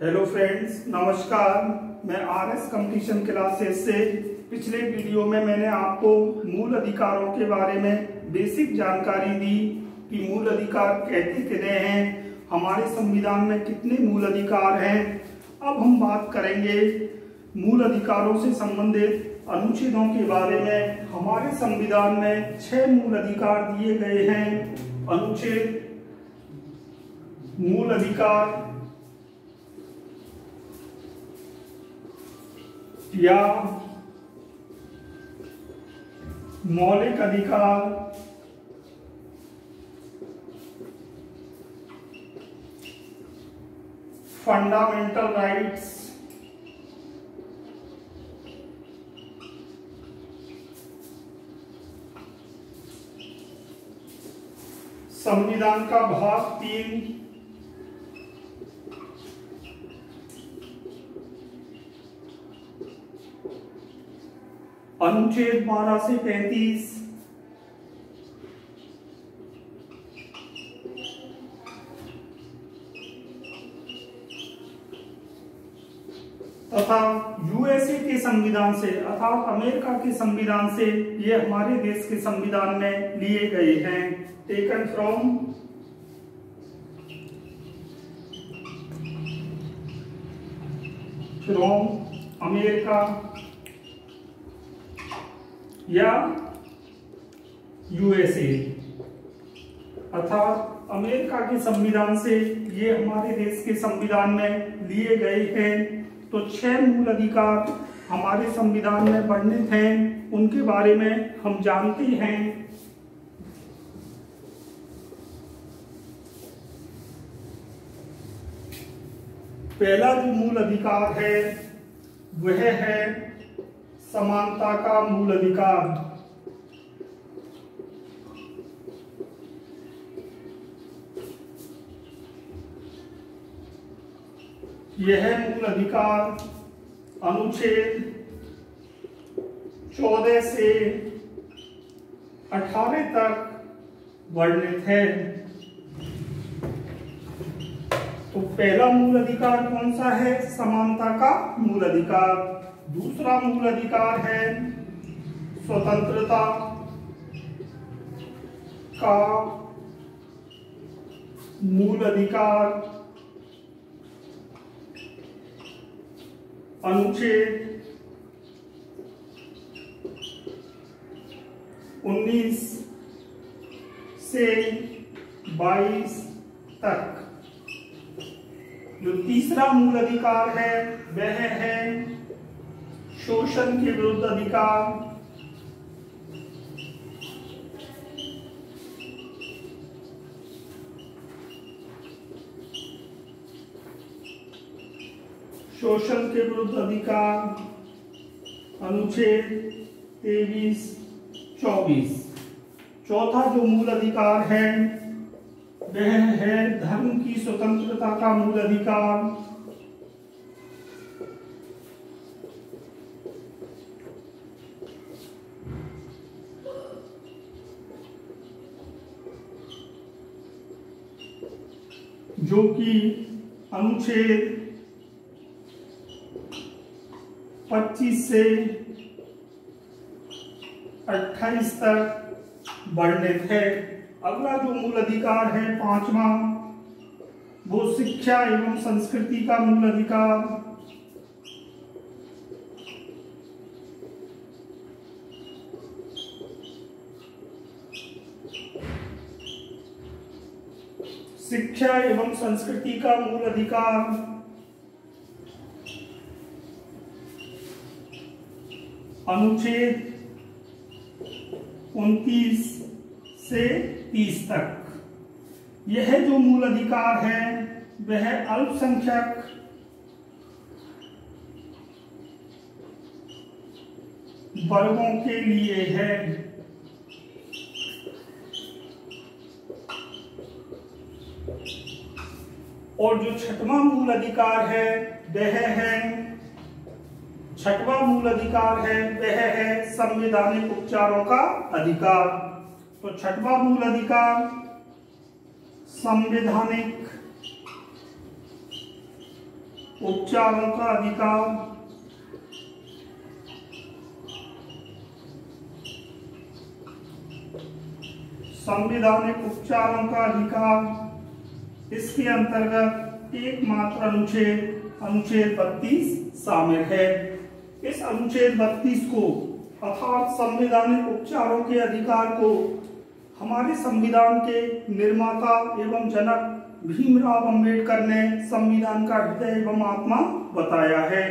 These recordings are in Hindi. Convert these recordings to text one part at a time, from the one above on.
हेलो फ्रेंड्स, नमस्कार। मैं आरएस कंपटीशन क्लासेस से पिछले वीडियो में मैंने आपको मूल अधिकारों के बारे में बेसिक जानकारी दी कि मूल अधिकार कहते कितने हैं, हमारे संविधान में कितने मूल अधिकार हैं। अब हम बात करेंगे मूल अधिकारों से संबंधित अनुच्छेदों के बारे में। हमारे संविधान में 6 मूल अधिकार दिए गए हैं। अनुच्छेद मूल अधिकार या मौलिक अधिकार, फंडामेंटल राइट्स, संविधान का भाग 3, अनुच्छेद 12 से 35, तथा यूएसए के संविधान से अर्थात अमेरिका के संविधान से ये हमारे देश के संविधान में लिए गए हैं। टेकन फ्रॉम अमेरिका या यूएसए अर्थात अमेरिका के संविधान से ये हमारे देश के संविधान में लिए गए हैं। तो 6 मूल अधिकार हमारे संविधान में वर्णित हैं, उनके बारे में हम जानते हैं। पहला जो मूल अधिकार है वह है समानता का मूल अधिकार। यह मूल अधिकार अनुच्छेद 14 से 18 तक वर्णित है। तो पहला मूल अधिकार कौन सा है? समानता का मूल अधिकार। दूसरा मूल अधिकार है स्वतंत्रता का मूल अधिकार, अनुच्छेद 19 से 22 तक। जो तीसरा मूल अधिकार है वह है शोषण के विरुद्ध अधिकार, शोषण के विरुद्ध अधिकार, अनुच्छेद 23-24। चौथा जो मूल अधिकार है वह है धर्म की स्वतंत्रता का मूल अधिकार, जो कि अनुच्छेद 25 से 28 तक वर्णित है। अगला जो मूल अधिकार है 5वां, वो शिक्षा एवं संस्कृति का मूल अधिकार, शिक्षा एवं संस्कृति का मूल अधिकार, अनुच्छेद 29 से 30 तक। यह जो मूल अधिकार है वह अल्पसंख्यक वर्गों के लिए है। और जो 6वां मूल अधिकार है वह है संवैधानिक उपचारों का अधिकार। तो 6वां मूल अधिकार संवैधानिक उपचारों का अधिकार, संवैधानिक उपचारों का अधिकार, इसके अंतर्गत एकमात्र अनुच्छेद 32 शामिल है। इस अनुच्छेद 32 को अर्थात संवैधानिक उपचारों के अधिकार को हमारे संविधान के निर्माता एवं जनक भीमराव अंबेडकर ने संविधान का हृदय एवं आत्मा बताया है।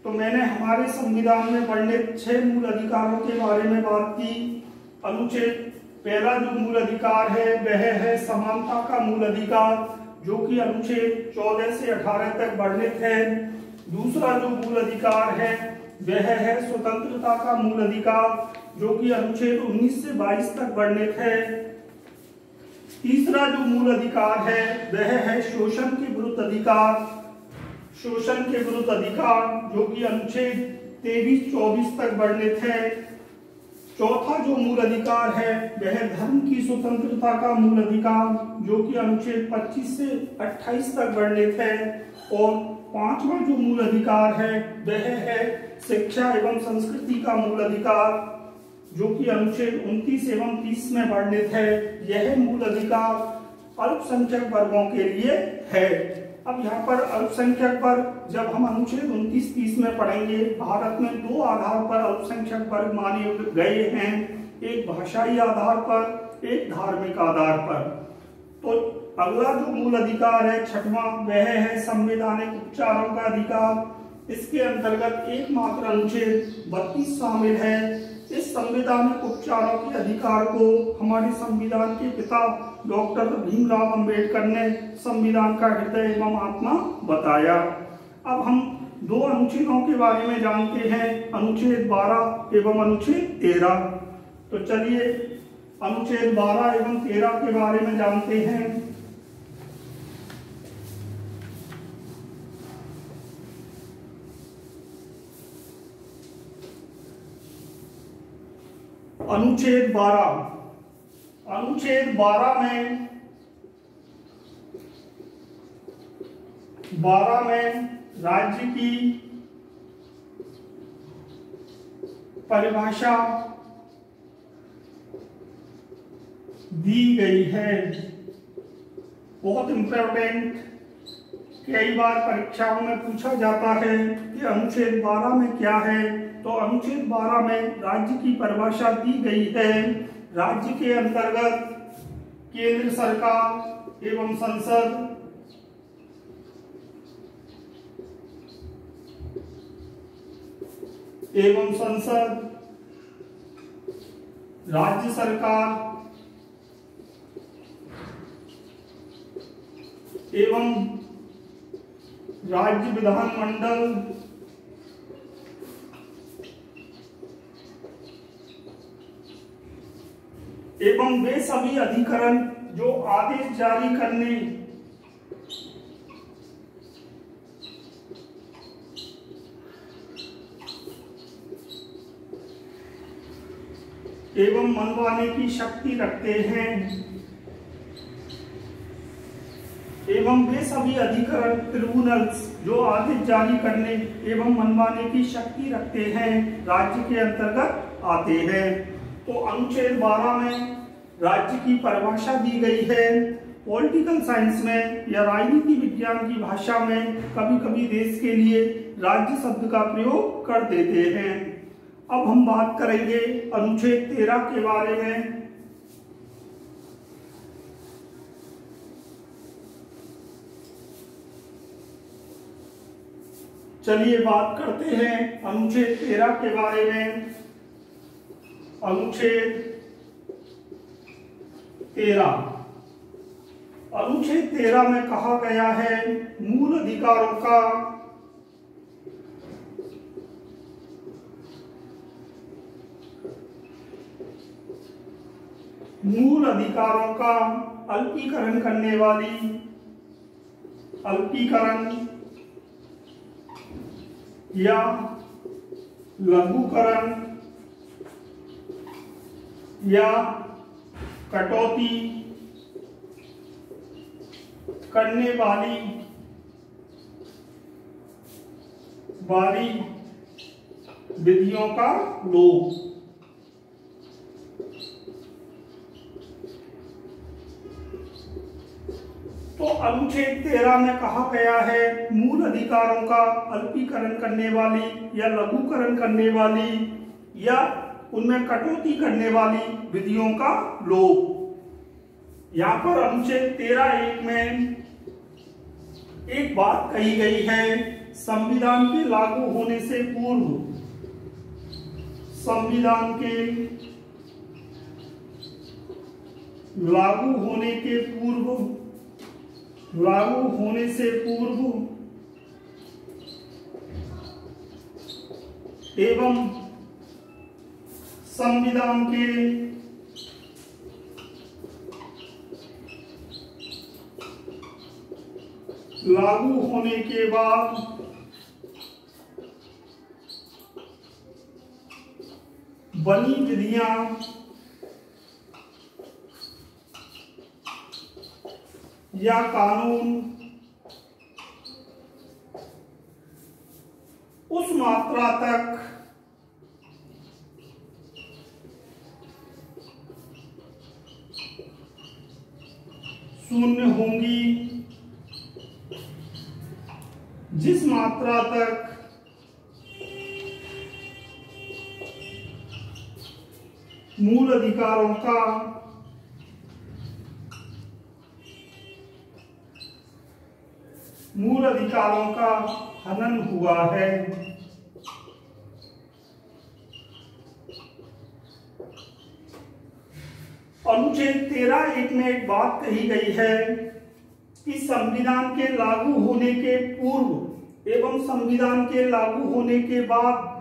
तो मैंने हमारे संविधान में वर्णित 6 मूल अधिकारों के बारे में बात की। अनुच्छेद पहला जो मूल अधिकार है वह है समानता का मूल अधिकार, जो कि अनुच्छेद 14 से 18 तक वर्णित है। दूसरा जो मूल अधिकार है वह है स्वतंत्रता का मूल अधिकार, जो कि अनुच्छेद 19 से 22 तक वर्णित है। तीसरा जो मूल अधिकार है वह है शोषण के विरुद्ध अधिकार, जो कि अनुच्छेद 23-24 तक वर्णित है। चौथा जो मूल अधिकार है वह धर्म की स्वतंत्रता का मूल अधिकार, जो कि अनुच्छेद 25 से 28 तक वर्णित है। और पांचवा जो मूल अधिकार है वह है शिक्षा एवं संस्कृति का मूल अधिकार, जो कि अनुच्छेद 29 एवं 30 में वर्णित है। यह मूल अधिकार अल्पसंख्यक वर्गों के लिए है। अब यहाँ पर अल्पसंख्यक वर्ग जब हम अनुच्छेद 29-30 में पढ़ेंगे, भारत में 2 आधार पर अल्पसंख्यक वर्ग माने गए हैं, एक भाषाई आधार पर, एक धार्मिक आधार पर। तो अगला जो मूल अधिकार है छठवां, वह है संवैधानिक उपचारों का अधिकार। इसके अंतर्गत एकमात्र अनुच्छेद 32 शामिल है। इस संवैधानिक उपचारों के अधिकार को हमारे संविधान के पिता डॉक्टर भीमराव अंबेडकर ने संविधान का हृदय एवं आत्मा बताया। अब हम 2 अनुच्छेदों के बारे में जानते हैं, अनुच्छेद 12 एवं अनुच्छेद 13। तो चलिए अनुच्छेद 12 एवं 13 के बारे में जानते हैं। अनुच्छेद 12 में राज्य की परिभाषा दी गई है। बहुत इंपॉर्टेंट, कई बार परीक्षाओं में पूछा जाता है कि अनुच्छेद 12 में क्या है। तो अनुच्छेद 12 में राज्य की परिभाषा दी गई है। राज्य के अंतर्गत केंद्र सरकार एवं संसद, राज्य सरकार एवं राज्य विधानमंडल एवं वे सभी अधिकरण जो आदेश जारी करने एवं मनवाने की शक्ति रखते हैं, एवं वे सभी अधिकरण ट्रिब्यूनल्स जो आदेश जारी करने एवं मनवाने की शक्ति रखते हैं राज्य के अंतर्गत आते हैं। तो अनुच्छेद 12 में राज्य की परिभाषा दी गई है। पॉलिटिकल साइंस में या राजनीति विज्ञान की भाषा में कभी कभी देश के लिए राज्य शब्द का प्रयोग कर देते हैं। अब हम बात करेंगे अनुच्छेद 13 के बारे में। चलिए बात करते हैं अनुच्छेद 13 के बारे में। अनुच्छेद 13 में कहा गया है मूल अधिकारों का अल्पीकरण करने वाली या लघुकरण या कटौती करने वाली वाली विधियों का लोप। तो अनुच्छेद 13 में कहा गया है मूल अधिकारों का अल्पीकरण करने वाली या लघुकरण करने वाली या उनमें कटौती करने वाली विधियों का लोप। यहाँ पर अनुच्छेद 13(1) में एक बात कही गई है, संविधान के लागू होने से पूर्व, संविधान के लागू होने से पूर्व एवं संविधान के लागू होने के बाद बनी विधियां या कानून उस मात्रा तक शून्य होंगी जिस मात्रा तक मूल अधिकारों का हनन हुआ है। अनुच्छेद 13(1) में एक बात कही गई है कि संविधान के लागू होने के पूर्व एवं संविधान के लागू होने के बाद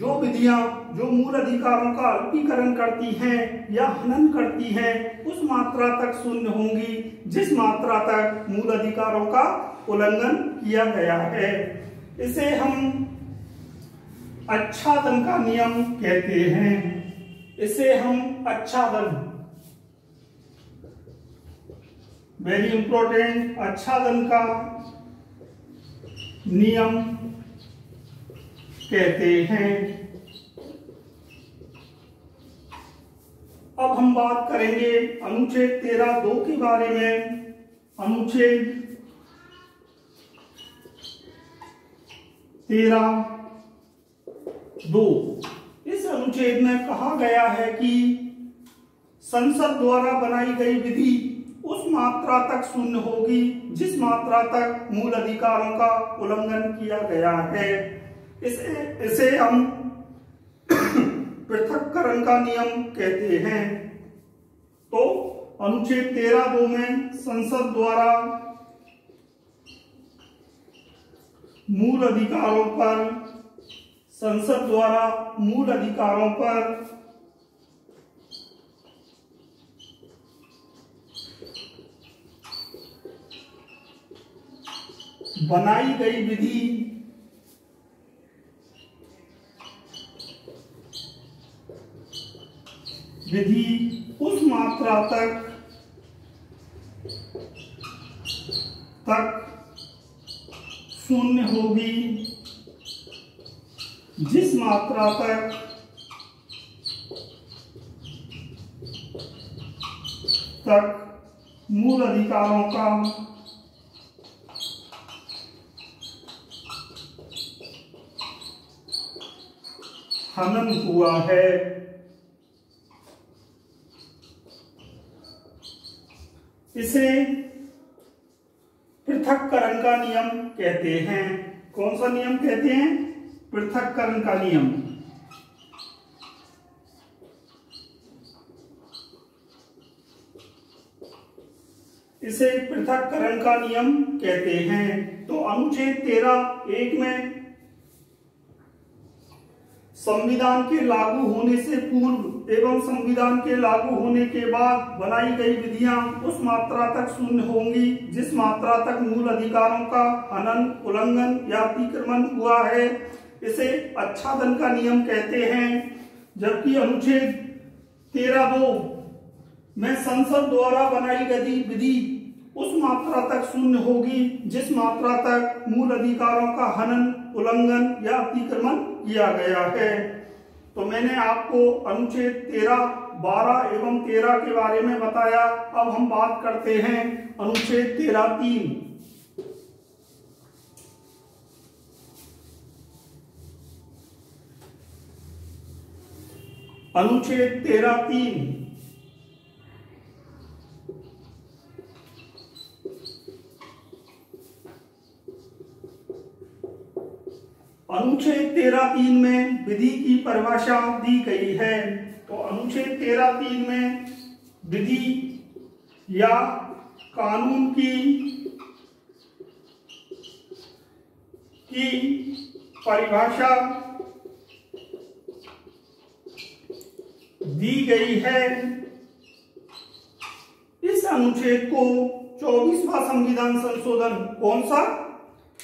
जो विधियां जो मूल अधिकारों का अल्पीकरण करती हैं या हनन करती हैं उस मात्रा तक शून्य होंगी जिस मात्रा तक मूल अधिकारों का उल्लंघन किया गया है। इसे हम आच्छादन का नियम कहते हैं। इसे हम आच्छादन, वेरी इंपॉर्टेंट, आच्छादन का नियम कहते हैं। अब हम बात करेंगे अनुच्छेद 13(2) के बारे में। अनुच्छेद 13(2) इस अनुच्छेद में कहा गया है कि संसद द्वारा बनाई गई विधि उस मात्रा तक शून्य होगी जिस मात्रा तक मूल अधिकारों का उल्लंघन किया गया है। इसे हम पृथक्करण का नियम कहते हैं। तो अनुच्छेद 13(2) में संसद द्वारा मूल अधिकारों पर बनाई गई विधि उस मात्रा तक शून्य होगी जिस मात्रा तक मूल अधिकारों का हनन हुआ है। इसे पृथक्करण का नियम कहते हैं। कौन सा नियम कहते हैं? पृथक्करण का नियम। इसे पृथक्करण का नियम कहते हैं। तो अनुच्छेद 13(1) में संविधान के लागू होने से पूर्व एवं संविधान के लागू होने के बाद बनाई गई विधियां उस मात्रा तक शून्य होंगी जिस मात्रा तक मूल अधिकारों का हनन, उल्लंघन या अतिक्रमण हुआ है। इसे आच्छादन का नियम कहते हैं। जबकि अनुच्छेद 13(2) में संसद द्वारा बनाई गई विधि उस मात्रा तक शून्य होगी जिस मात्रा तक मूल अधिकारों का हनन, उल्लंघन या अतिक्रमण किया गया है। तो मैंने आपको अनुच्छेद 13, 12 एवं 13 के बारे में बताया। अब हम बात करते हैं अनुच्छेद 13(3). अनुच्छेद 13(3) अनुच्छेद 13(3) में विधि की परिभाषा दी गई है। तो अनुच्छेद 13(3) में विधि या कानून की परिभाषा दी गई है। इस अनुच्छेद को 24वां संविधान संशोधन, कौन सा?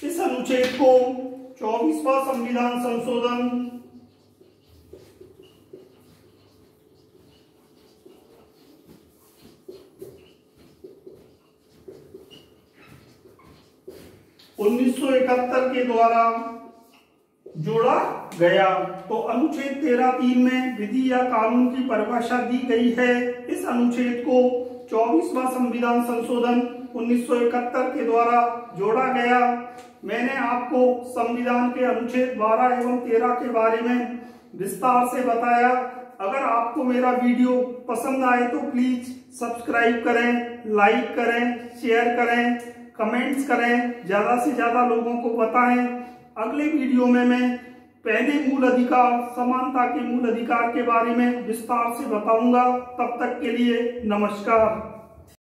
इस अनुच्छेद को 24वां संविधान संशोधन 1971 के द्वारा जोड़ा गया। तो अनुच्छेद 13(3) में विधि या कानून की परिभाषा दी गई है। इस अनुच्छेद को 24वां संविधान संशोधन 1971 के द्वारा जोड़ा गया। मैंने आपको संविधान के अनुच्छेद 12 एवं 13 के बारे में विस्तार से बताया। अगर आपको मेरा वीडियो पसंद आए तो प्लीज सब्सक्राइब करें, लाइक करें, शेयर करें, कमेंट्स करें, ज्यादा से ज्यादा लोगों को बताएं। अगले वीडियो में मैं पहले मूल अधिकार, समानता के मूल अधिकार के बारे में विस्तार से बताऊंगा। तब तक के लिए नमस्कार।